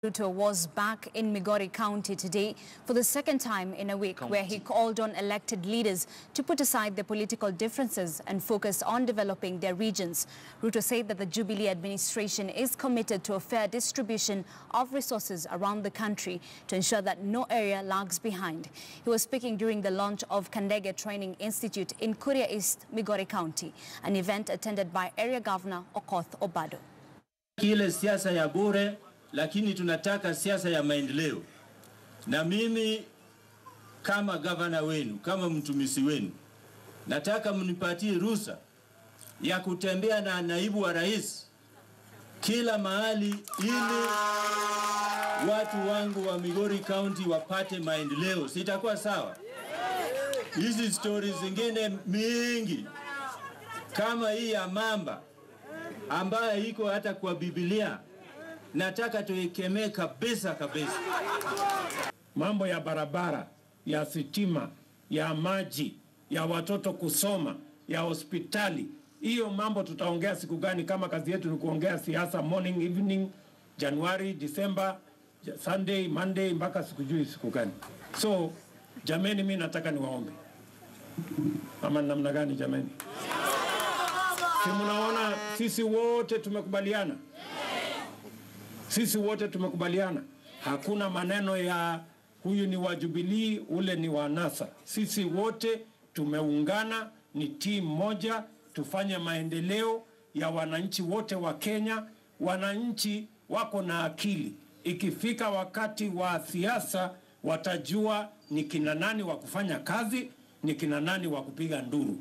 Ruto was back in Migori County today for the second time in a week, where he called on elected leaders to put aside their political differences and focus on developing their regions. Ruto said that the Jubilee administration is committed to a fair distribution of resources around the country to ensure that no area lags behind. He was speaking during the launch of Kandege Training Institute in Kuria East, Migori County, an event attended by Area Governor Obado. Kile siasa ya bure, lakini tunataka siasa ya maendeleo. Na mimi kama gavana wenu, kama mtumishi wenu, nataka mnipatie ruhusa ya kutembea na naibu wa rais kila mahali ili watu wangu wa Migori County wapate maendeleo. Sitakuwa sawa? Hizi stories zingine mingi kama hii ya mamba ambayo iko hata kwa Biblia, nataka tuikemee kabisa. Mambo ya barabara, ya sitima, ya maji, ya watoto kusoma, ya hospitali, hiyo mambo tutaongea siku gani kama kazi yetu ni kuongea siasa morning, evening, January, December, Sunday, Monday, mpaka sikujui siku gani. So, jameni, mimi nataka niwaombe. Ama namna gani jameni? Si mnaona sisi wote tumekubaliana? Sisi wote tumekubaliana. Hakuna maneno ya huyu ni wa Jubilee, ule ni wa NASA. Sisi wote tumeungana, ni team moja, tufanye maendeleo ya wananchi wote wa Kenya. Wananchi wako na akili. Ikifika wakati wa siasa, watajua ni kina nani wa kufanya kazi, ni kina nani wa kupiga nduru.